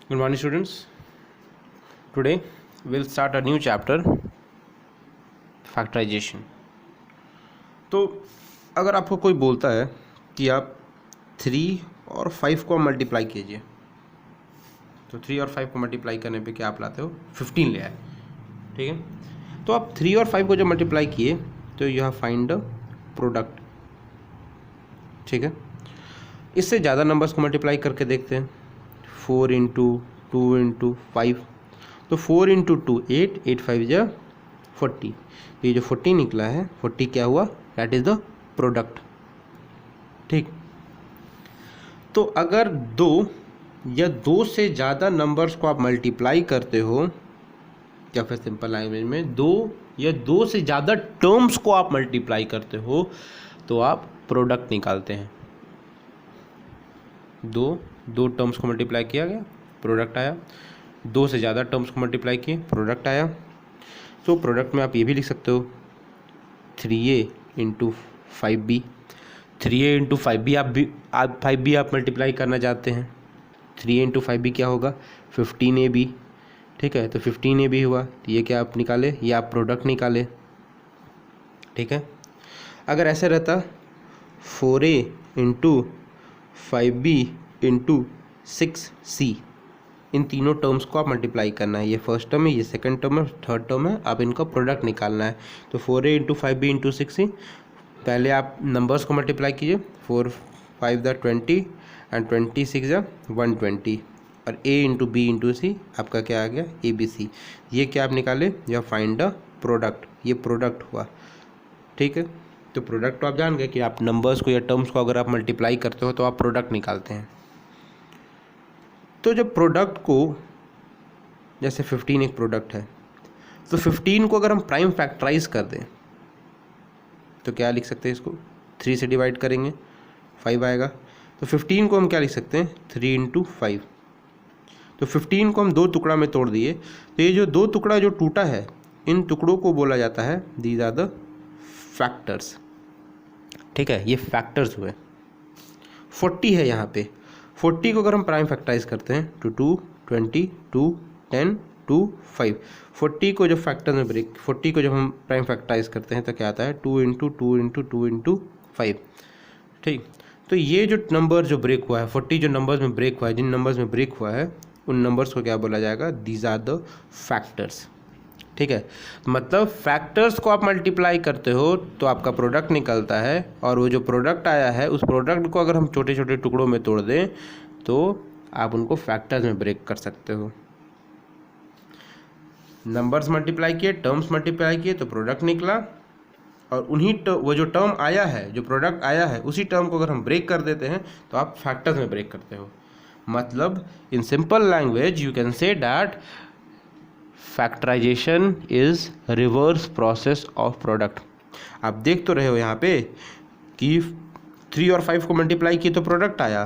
Good morning, students. Today we'll start a new chapter, factorization. तो अगर आपको कोई बोलता है कि आप 3 और 5 को मल्टीप्लाई कीजिए, तो 3 और 5 को मल्टीप्लाई करने पे क्या आप लाते हो? 15 ले आए, ठीक है। तो आप 3 और 5 को जब मल्टीप्लाई किए तो you have find the product, ठीक है। इससे ज़्यादा नंबर्स को मल्टीप्लाई करके देखते हैं। 4 इंटू 2 इंटू 5, तो 4 इंटू 2 8, 8 5 जा 40। तो ये जो 40 निकला है, 40 क्या हुआ? दैट इज़ द प्रोडक्ट, ठीक। तो अगर 2 या 2 से ज़्यादा नंबर्स को आप मल्टीप्लाई करते हो, या फिर सिंपल लैंग्वेज में 2 या 2 से ज़्यादा टर्म्स को आप मल्टीप्लाई करते हो, तो आप प्रोडक्ट निकालते हैं। दो टर्म्स को मल्टीप्लाई किया गया, प्रोडक्ट आया। 2 से ज़्यादा टर्म्स को मल्टीप्लाई किए, प्रोडक्ट आया। तो प्रोडक्ट में आप ये भी लिख सकते हो 3a into 5b। 3a into 5b आप 5b आप मल्टीप्लाई करना चाहते हैं। 3a इंटू 5b क्या होगा? 15ab, ठीक है। तो 15ab हुआ, तो ये क्या आप निकाले? ये आप प्रोडक्ट निकाले, ठीक है। अगर ऐसे रहता 4a into 5b into 6c, इन तीनों टर्म्स को आप मल्टीप्लाई करना है। ये फर्स्ट टर्म है, ये सेकंड टर्म है, थर्ड टर्म है, आप इनका प्रोडक्ट निकालना है। तो 4a into 5b into 6c, पहले आप नंबर्स को मल्टीप्लाई कीजिए। 4 5 द 20 एंड 26 द 120, और a into b into c आपका क्या आ गया? ABC। ये क्या आप निकाले? या फाइंड द प्रोडक्ट, ये प्रोडक्ट हुआ, ठीक है। तो प्रोडक्ट तो आप जान गए कि आप नंबर्स को या टर्म्स को अगर आप मल्टीप्लाई करते हो तो आप प्रोडक्ट निकालते हैं। तो जब प्रोडक्ट को, जैसे 15 एक प्रोडक्ट है, तो 15 को अगर हम प्राइम फैक्टराइज कर दें तो क्या लिख सकते हैं? इसको 3 से डिवाइड करेंगे, 5 आएगा। तो 15 को हम क्या लिख सकते हैं? 3 इंटू 5। तो 15 को हम 2 टुकड़ा में तोड़ दिए, तो ये जो 2 टुकड़ा जो टूटा है, इन टुकड़ों को बोला जाता है दीज आर द फैक्टर्स, ठीक है। ये फैक्टर्स हुए। 40 है यहाँ पे, 40 को अगर हम प्राइम फैक्टराइज करते हैं तो 2 20 2 10 2 5, 40 को जब फैक्टर में ब्रेक, 40 को जब हम प्राइम फैक्टराइज करते हैं तो क्या आता है? 2 इंटू 2 इंटू 2 इंटू 5, ठीक। तो ये जो नंबर जो ब्रेक हुआ है, 40 जो नंबर्स में ब्रेक हुआ है, जिन नंबर्स में ब्रेक हुआ है, उन नंबर्स को क्या बोला जाएगा? दीज आर द फैक्टर्स, ठीक है। मतलब फैक्टर्स को आप मल्टीप्लाई करते हो तो आपका प्रोडक्ट निकलता है, और वो जो प्रोडक्ट आया है उस प्रोडक्ट को अगर हम छोटे छोटे टुकड़ों में तोड़ दें तो आप उनको फैक्टर्स में ब्रेक कर सकते हो। नंबर्स मल्टीप्लाई किए, टर्म्स मल्टीप्लाई किए, तो प्रोडक्ट निकला, और उन्हीं वो जो टर्म आया है, जो प्रोडक्ट आया है, उसी टर्म को अगर हम ब्रेक कर देते हैं तो आप फैक्टर्स में ब्रेक करते हो। मतलब in simple language you can say that factorization is reverse process of product. आप देख तो रहे हो यहाँ पे कि 3 और 5 को मल्टीप्लाई किए तो प्रोडक्ट आया।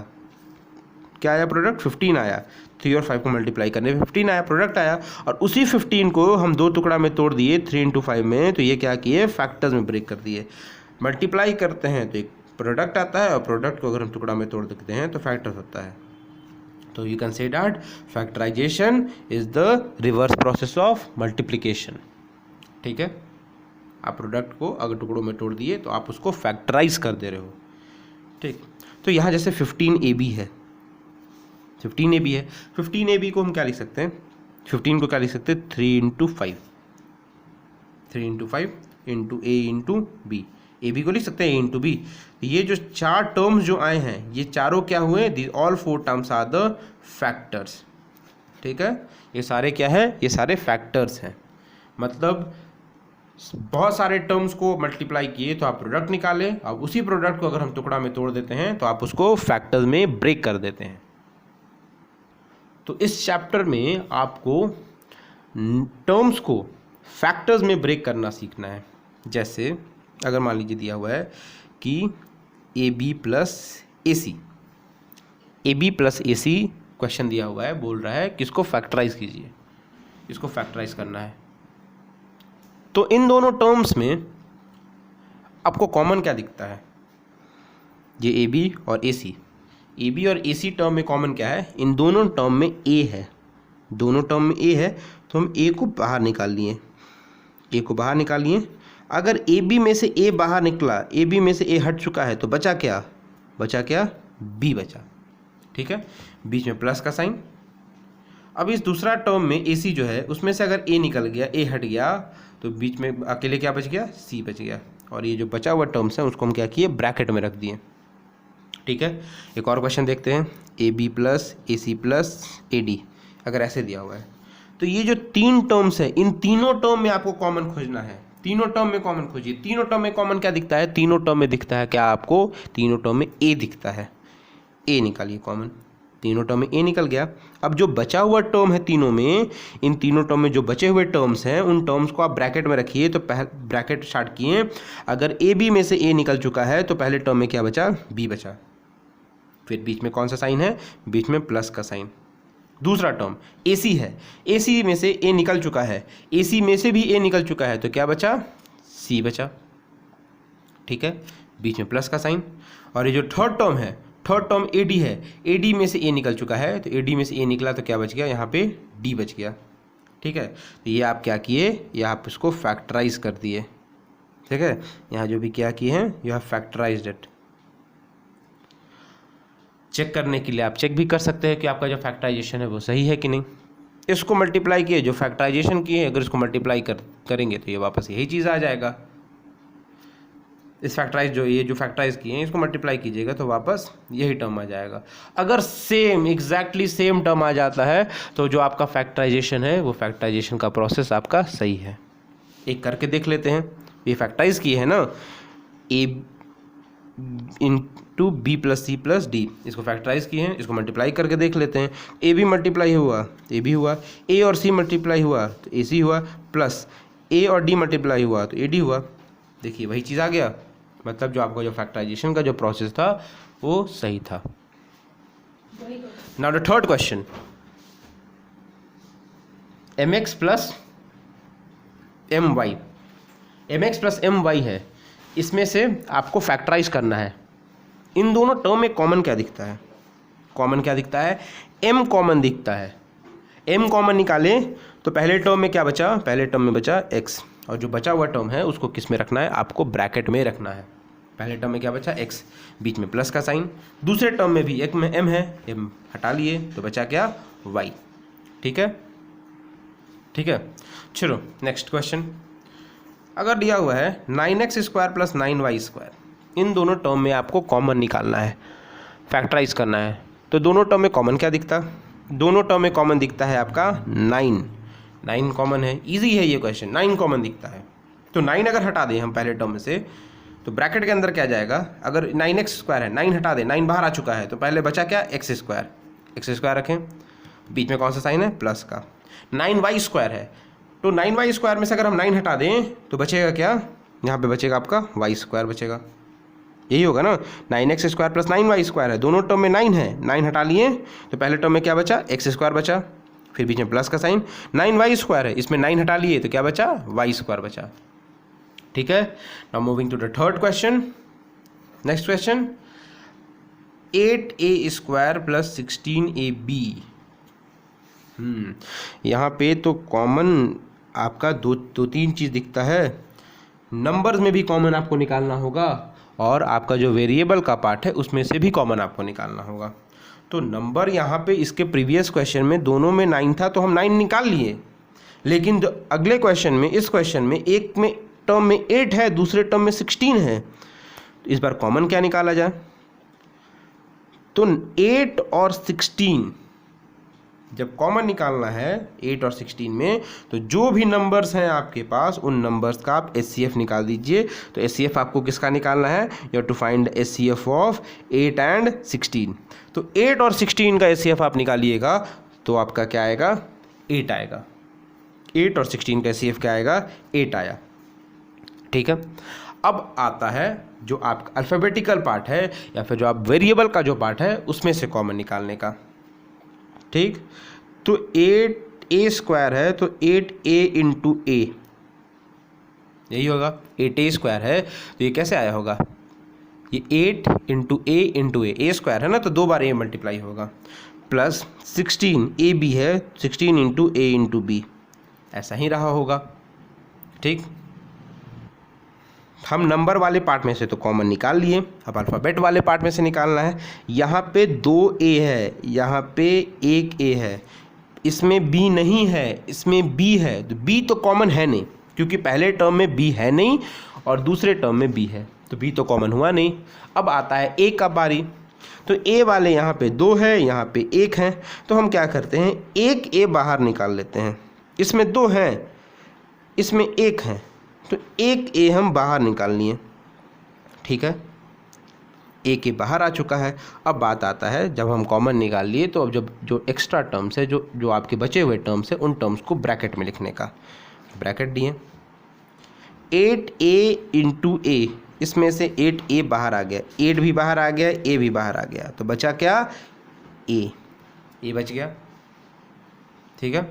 क्या आया? प्रोडक्ट 15 आया। 3 और 5 को मल्टीप्लाई करने पे 15 आया, प्रोडक्ट आया, और उसी 15 को हम 2 टुकड़ा में तोड़ दिए 3 इंटू 5 में, तो ये क्या किए? फैक्टर्स में ब्रेक कर दिए। मल्टीप्लाई करते हैं तो एक प्रोडक्ट आता है, और प्रोडक्ट को अगर हम टुकड़ा में तोड़ देते हैं तो फैक्टर्स होता है। तो you can say that factorization is the reverse process of multiplication, ठीक है। आप प्रोडक्ट को अगर टुकड़ों में तोड़ दिए तो आप उसको फैक्टराइज कर दे रहे हो, ठीक। तो यहाँ जैसे 15ab है, 15ab है, 15ab को हम क्या लिख सकते हैं? 15 को क्या लिख सकते हैं? 3 into 5, 3 into 5 into a into b। A B को लिख सकते हैं ए इंटू बी। ये जो 4 टर्म्स जो आए हैं, ये चारों क्या हुए? These all 4 terms are the factors, ठीक है। ये सारे क्या है? ये सारे फैक्टर्स हैं। मतलब बहुत सारे टर्म्स को मल्टीप्लाई किए तो आप प्रोडक्ट निकाले, अब उसी प्रोडक्ट को अगर हम टुकड़ा में तोड़ देते हैं तो आप उसको फैक्टर्स में ब्रेक कर देते हैं। तो इस चैप्टर में आपको टर्म्स को फैक्टर्स में ब्रेक करना सीखना है। जैसे अगर मान लीजिए दिया हुआ है कि A B plus A C, A B plus A C question दिया हुआ है, बोल रहा है कि इसको फैक्टराइज कीजिए, इसको फैक्टराइज करना है। तो इन दोनों टर्म्स में आपको कॉमन क्या दिखता है? ये ए बी और ए सी, ए बी और ए सी टर्म में कॉमन क्या है, इन दोनों टर्म में ए है, दोनों टर्म में ए है, तो हम ए को बाहर निकाल लिए, ए को बाहर निकाल लिए। अगर ए बी में से ए बाहर निकला, ए बी में से ए हट चुका है, तो बचा क्या, बचा क्या, बी बचा। ठीक है, बीच में प्लस का साइन। अब इस दूसरा टर्म में ए सी जो है उसमें से अगर ए निकल गया, ए हट गया, तो बीच में अकेले क्या बच गया, सी बच गया। और ये जो बचा हुआ टर्म्स है उसको हम क्या किए, ब्रैकेट में रख दिए। ठीक है, एक और क्वेश्चन देखते हैं, A B plus A C plus A D, अगर ऐसे दिया हुआ है तो ये जो तीन टर्म्स है, इन तीनों टर्म में आपको कॉमन खोजना है। तीनों टर्म में कॉमन खोजिए। तीनों टर्म में कॉमन क्या दिखता है, तीनों टर्म में दिखता है क्या आपको, तीनों टर्म में ए दिखता है, ए निकालिए कॉमन। तीनों टर्म में ए निकल गया। अब जो बचा हुआ टर्म है तीनों में, इन तीनों टर्म में जो बचे हुए टर्म्स हैं उन टर्म्स को आप ब्रैकेट में रखिए। तो ब्रैकेट स्टार्ट किए, अगर ए बी में से ए निकल चुका है तो पहले टर्म में क्या बचा, बी बचा। फिर बीच में कौन सा साइन है, बीच में प्लस का साइन। दूसरा टर्म ए सी है, ए सी में से ए निकल चुका है, ए सी में से भी ए निकल चुका है, तो क्या बचा, सी बचा। ठीक है, बीच में प्लस का साइन। और ये जो थर्ड टर्म है, थर्ड टर्म ए डी है, ए डी में से ए निकल चुका है, तो ए डी में से ए निकला तो क्या बच गया, यहाँ पे डी बच गया। ठीक है, तो ये आप क्या किए, ये आप इसको फैक्टराइज कर दिए। ठीक है, यहाँ जो भी क्या किए हैं, you have factorised it. Check करने के लिए आप चेक भी कर सकते हैं कि आपका जो फैक्टराइजेशन है वो सही है कि नहीं। इसको मल्टीप्लाई किए, जो फैक्टराइजेशन किए, अगर इसको मल्टीप्लाई करेंगे तो ये वापस यही चीज़ आ जाएगा। इस फैक्टराइज जो ये जो फैक्टराइज किए हैं इसको मल्टीप्लाई कीजिएगा तो वापस यही टर्म आ जाएगा। अगर सेम एग्जैक्टली सेम टर्म आ जाता है तो जो आपका फैक्टराइजेशन है वो फैक्टराइजेशन का प्रोसेस आपका सही है। एक करके देख लेते हैं। ये फैक्टराइज किए हैं ना, a into b plus c plus d, इसको फैक्टराइज किए हैं, इसको मल्टीप्लाई करके देख लेते हैं। ए बी मल्टीप्लाई हुआ, ए बी हुआ, ए और सी मल्टीप्लाई हुआ तो ए सी हुआ, प्लस ए और डी मल्टीप्लाई हुआ तो ए डी हुआ। देखिए वही चीज़ आ गया, मतलब जो आपका जो फैक्टराइजेशन का जो प्रोसेस था वो सही था। Now the third question, M X plus M Y, M X plus M Y है, इसमें से आपको फैक्टराइज करना है। इन दोनों टर्म में कॉमन क्या दिखता है, कॉमन क्या दिखता है, m कॉमन दिखता है। m कॉमन निकालें तो पहले टर्म में क्या बचा, पहले टर्म में बचा x, और जो बचा हुआ टर्म है उसको किस में रखना है, आपको ब्रैकेट में रखना है। पहले टर्म में क्या बचा, x, बीच में प्लस का साइन। दूसरे टर्म में भी एक में m है, m हटा लिए तो बचा क्या, y। ठीक है, ठीक है। चलो नेक्स्ट क्वेश्चन, अगर दिया हुआ है 9x square plus 9y square, इन दोनों टर्म में आपको कॉमन निकालना है, फैक्टराइज करना है। तो दोनों टर्म में कॉमन क्या दिखता, दोनों टर्म में कॉमन दिखता है आपका 9, 9 कॉमन है। इजी है ये क्वेश्चन, 9 कॉमन दिखता है। तो 9 अगर हटा दें हम पहले टर्म में से तो ब्रैकेट के अंदर क्या जाएगा, अगर 9x स्क्वायर है, 9 हटा दें, 9 बाहर आ चुका है, तो पहले बचा क्या, x स्क्वायर, x स्क्वायर रखें, बीच में कौन सा साइन है, प्लस का। 9y स्क्वायर है, तो 9y स्क्वायर में से अगर हम 9 हटा दें तो बचेगा क्या, यहाँ पे बचेगा आपका y स्क्वायर बचेगा, यही होगा ना। 9x square plus 9y square है, दोनों टर्म में 9 है, 9 हटा लिए तो पहले टर्म में क्या बचा, x स्क्वायर बचा, फिर बीच में प्लस का साइन। 9y स्क्वायर है, इसमें 9 हटा लिए तो क्या बचा, y स्क्वायर बचा। ठीक है, now moving to the third question. Next question, 8a square plus 16ab। यहाँ पे तो कॉमन आपका दो तीन चीज़ दिखता है। नंबर्स में भी कॉमन आपको निकालना होगा और आपका जो वेरिएबल का पार्ट है उसमें से भी कॉमन आपको निकालना होगा। तो नंबर यहाँ पे इसके प्रीवियस क्वेश्चन में दोनों में 9 था तो हम 9 निकाल लिए, लेकिन जो अगले क्वेश्चन में, इस क्वेश्चन में एक में टर्म में 8 है, दूसरे टर्म में 16 है, तो इस बार कॉमन क्या निकाला जाए। तो 8 और 16 जब कॉमन निकालना है 8 और 16 में, तो जो भी नंबर्स हैं आपके पास उन नंबर्स का आप HCF निकाल दीजिए। तो HCF आपको किसका निकालना है, you have to find HCF of 8 and 16। तो 8 और 16 का HCF आप निकालिएगा तो आपका क्या आएगा, 8 आएगा। 8 और 16 का HCF क्या आएगा, 8 आया। ठीक है, अब आता है जो आपका अल्फ़ाबेटिकल पार्ट है या फिर जो आप वेरिएबल का जो पार्ट है उसमें से कॉमन निकालने का। ठीक, तो 8a स्क्वायर है तो 8a इंटू a, यही होगा। 8a स्क्वायर है तो ये कैसे आया होगा, ये 8 इंटू ए स्क्वायर है ना, तो 2 बार ए मल्टीप्लाई होगा, प्लस 16 ए बी है, 16 इंटू ए इंटू बी, ऐसा ही रहा होगा। ठीक, हम नंबर वाले पार्ट में से तो कॉमन निकाल लिए, अब अल्फ़ाबेट वाले पार्ट में से निकालना है। यहाँ पे 2 ए है, यहाँ पे 1 ए है, इसमें b नहीं है, इसमें b है, तो b तो कॉमन है नहीं, क्योंकि पहले टर्म में b है नहीं और दूसरे टर्म में b है, तो b तो कॉमन हुआ नहीं। अब आता है a का बारी, तो a वाले यहाँ पे 2 है, यहाँ पे 1 है, तो हम क्या करते हैं, 1 a बाहर निकाल लेते हैं। इसमें 2 हैं, इसमें 1 है, तो 1 a हम बाहर निकाल लिए। ठीक है, ए के बाहर आ चुका है। अब बात आता है, जब हम कॉमन निकाल लिए तो अब जब जो एक्स्ट्रा टर्म्स है, जो आपके बचे हुए टर्म्स है, उन टर्म्स को ब्रैकेट में लिखने का, ब्रैकेट दिए। 8a इंटू ए, इसमें से 8a बाहर आ गया, 8 भी बाहर आ गया, a भी बाहर आ गया, तो बचा क्या, a बच गया। ठीक है,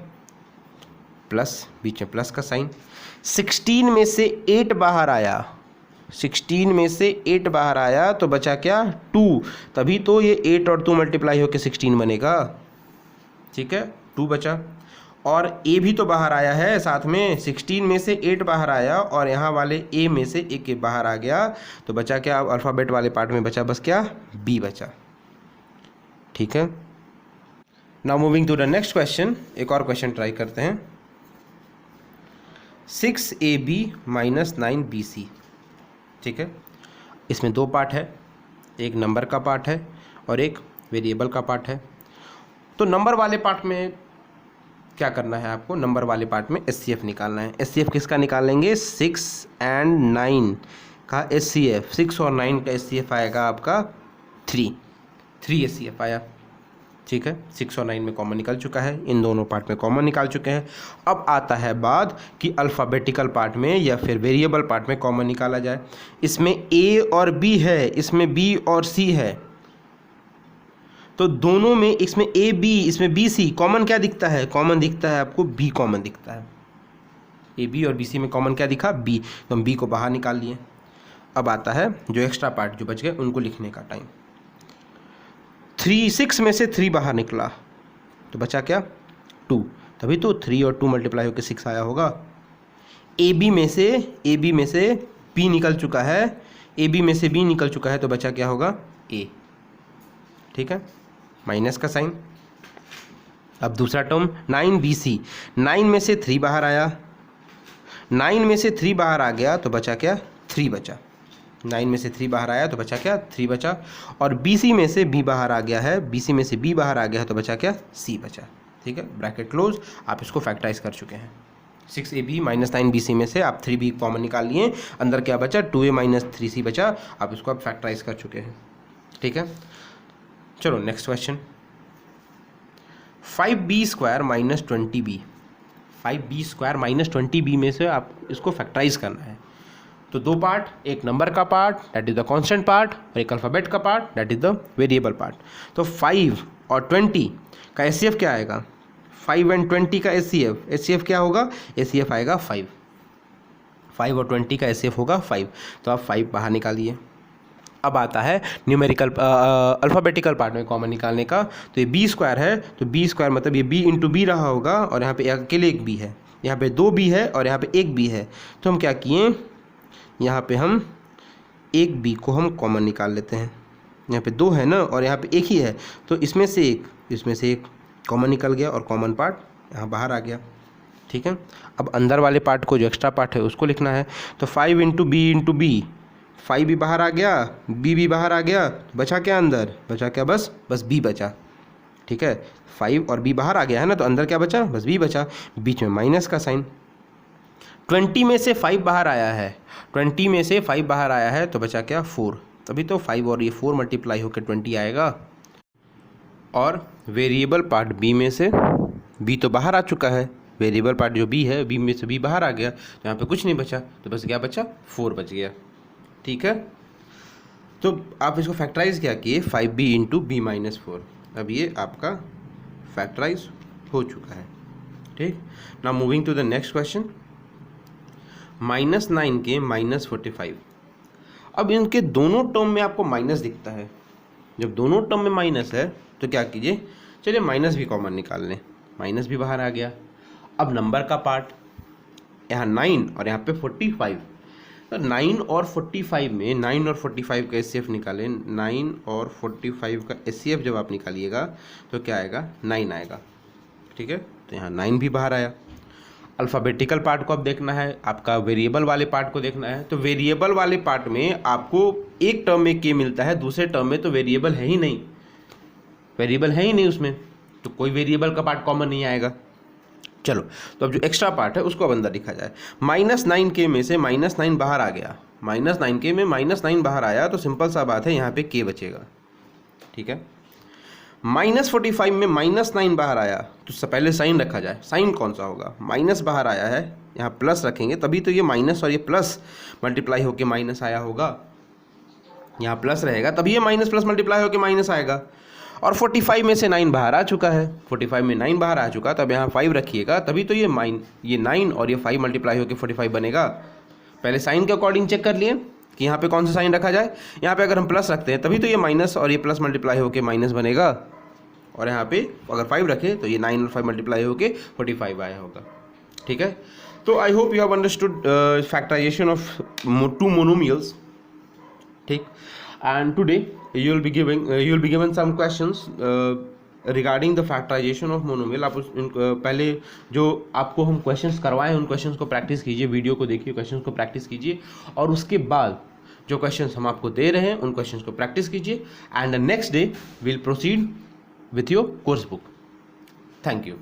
प्लस, बीच में प्लस का साइन। 16 में से 8 बाहर आया, 16 में से 8 बाहर आया, तो बचा क्या, 2, तभी तो ये 8 और 2 मल्टीप्लाई होकर 16 बनेगा। ठीक है, 2 बचा, और a भी तो बाहर आया है साथ में, 16 में से 8 बाहर आया और यहाँ वाले a में से 1 बाहर आ गया, तो बचा क्या, अब अल्फ़ाबेट वाले पार्ट में बचा बस क्या, b बचा। ठीक है, now moving to the next question, एक और क्वेश्चन ट्राई करते हैं। 6ab minus 9bc। ठीक है, इसमें 2 पार्ट है, एक नंबर का पार्ट है और एक वेरिएबल का पार्ट है। तो नंबर वाले पार्ट में क्या करना है आपको, नंबर वाले पार्ट में एचसीएफ निकालना है। एचसीएफ किसका निकालेंगे, 6 एंड 9 का एचसीएफ, 6 और 9 का एचसीएफ आएगा आपका 3 एचसीएफ आया। ठीक है, 6 और 9 में कॉमन निकल चुका है, इन दोनों पार्ट में कॉमन निकाल चुके हैं। अब आता है बात कि अल्फ़ाबेटिकल पार्ट में या फिर वेरिएबल पार्ट में कॉमन निकाला जाए। इसमें a और b है, इसमें b और c है, तो दोनों में, इसमें a b, इसमें b c, कॉमन क्या दिखता है, कॉमन दिखता है आपको b कॉमन दिखता है। a b और b c में कॉमन क्या दिखा, b, तो हम b को बाहर निकाल लिए। अब आता है जो एक्स्ट्रा पार्ट जो बच गए उनको लिखने का टाइम। 6 में से 3 बाहर निकला, तो बचा क्या, 2, तभी तो 3 और 2 मल्टीप्लाई होकर 6 आया होगा। ए बी में से b निकल चुका है, ए बी में से b निकल चुका है, तो बचा क्या होगा, a। ठीक है, माइनस का साइन। अब दूसरा टर्म 9bc, 9 में से 3 बाहर आया, 9 में से 3 बाहर आ गया, तो बचा क्या, 3 बचा। 9 में से 3 बाहर आया तो बचा क्या, 3 बचा। और BC में से B बाहर आ गया है, BC में से B बाहर आ गया है, तो बचा क्या, C बचा। ठीक है, ब्रैकेट क्लोज। आप इसको फैक्टराइज कर चुके हैं। 6ab माइनस 9bc में से आप 3b कॉमन निकाल लिए, अंदर क्या बचा, 2a माइनस 3c बचा। आप इसको आप फैक्टराइज कर चुके हैं। ठीक है, चलो next question. 5b square minus 20b, 5b square minus 20b में से आप इसको फैक्टराइज करना है। तो 2 पार्ट, एक नंबर का part that is the constant part और एक अल्फ़ाबेट का part that is the variable part. तो 5 और 20 का एचसीएफ क्या आएगा, 5 एंड 20 का एचसीएफ क्या होगा, एचसीएफ आएगा 5 और 20 का एचसीएफ होगा 5, तो आप 5 बाहर निकालिए। अब आता है न्यूमेरिकल अल्फ़ाबेटिकल पार्ट में कॉमन निकालने का। तो ये b स्क्वायर है, तो b स्क्वायर मतलब ये b इंटू बी रहा होगा, और यहाँ पे अकेले एक b है, यहाँ पे 2 b है और यहाँ पे एक b है। तो हम क्या किए, यहाँ पे हम एक b को हम कॉमन निकाल लेते हैं। यहाँ पे 2 है ना और यहाँ पे एक ही है, तो इसमें से एक कॉमन निकल गया और कॉमन पार्ट यहाँ बाहर आ गया। ठीक है, अब अंदर वाले पार्ट को, जो एक्स्ट्रा पार्ट है, उसको लिखना है। तो 5 इंटू बी, 5 भी बाहर आ गया, b भी बाहर आ गया, तो बचा क्या अंदर, बचा क्या, बस b बचा। ठीक है, 5 और b बाहर आ गया है ना, तो अंदर क्या बचा, बस b बचा, बीच में माइनस का साइन। 20 में से 5 बाहर आया है, 20 में से 5 बाहर आया है, तो बचा क्या, 4, तभी तो 5 और ये 4 मल्टीप्लाई होकर 20 आएगा। और वेरिएबल पार्ट b में से b तो बाहर आ चुका है, वेरिएबल पार्ट जो b है, b में से b बाहर आ गया, तो यहाँ पे कुछ नहीं बचा, तो बस क्या बचा, 4 बच गया। ठीक है, तो आप इसको फैक्टराइज क्या किए, 5b इंटू बी माइनस 4। अब ये आपका फैक्टराइज हो चुका है। ठीक, now moving to the next question. -9 के -45। अब इनके दोनों टर्म में आपको माइनस दिखता है, जब दोनों टर्म में माइनस है तो क्या कीजिए, चलिए माइनस भी कॉमन निकाल लें, माइनस भी बाहर आ गया। अब नंबर का पार्ट, यहाँ 9 और यहाँ पे 45, तो 9 और 45 में 9 और 45 का एचसीएफ निकालें, 9 और 45 का एचसीएफ जब आप निकालिएगा तो क्या आएगा, 9 आएगा। ठीक है, तो यहाँ 9 भी बाहर आया। अल्फ़ाबेटिकल पार्ट को अब देखना है, आपका वेरिएबल वाले पार्ट को देखना है। तो वेरिएबल वाले पार्ट में आपको एक टर्म में के मिलता है, दूसरे टर्म में तो वेरिएबल है ही नहीं, वेरिएबल है ही नहीं उसमें, तो कोई वेरिएबल का पार्ट कॉमन नहीं आएगा। चलो, तो अब जो एक्स्ट्रा पार्ट है उसको अब अंदर लिखा जाए। -9k में से -9 बाहर आ गया, -9k में -9 बाहर आया तो सिंपल सा बात है, यहाँ पे k बचेगा। ठीक है, -45 में -9 बाहर आया तो पहले साइन रखा जाए, साइन कौन सा होगा, माइनस बाहर आया है, यहाँ प्लस रखेंगे तभी तो ये माइनस और ये प्लस मल्टीप्लाई होके माइनस आया होगा, यहाँ प्लस रहेगा तभी ये माइनस प्लस मल्टीप्लाई होके माइनस आएगा। और 45 में से 9 बाहर आ चुका है, 45 में 9 बाहर आ चुका, तब यहाँ 5 रखिएगा तभी तो ये 9 और ये 5 मल्टीप्लाई होकर 45 बनेगा। पहले साइन के अकॉर्डिंग चेक कर लिए कि यहाँ पे कौन सा साइन रखा जाए, यहाँ पे अगर हम प्लस रखते हैं तभी तो ये माइनस और ये प्लस मल्टीप्लाई होकर माइनस बनेगा, और यहाँ पे अगर 5 रखें तो ये 9 और 5 मल्टीप्लाई होकर 45 आया होगा। ठीक है, तो I hope you have understood factorisation of 2 monomials. ठीक, and today you will be given some questions regarding the factorization of monomial। आप पहले जो आपको हम क्वेश्चंस करवाएं उन क्वेश्चंस को प्रैक्टिस कीजिए, वीडियो को देखिए, क्वेश्चंस को प्रैक्टिस कीजिए, और उसके बाद जो क्वेश्चंस हम आपको दे रहे हैं उन क्वेश्चंस को प्रैक्टिस कीजिए, and the next day will proceed with your course book. Thank you.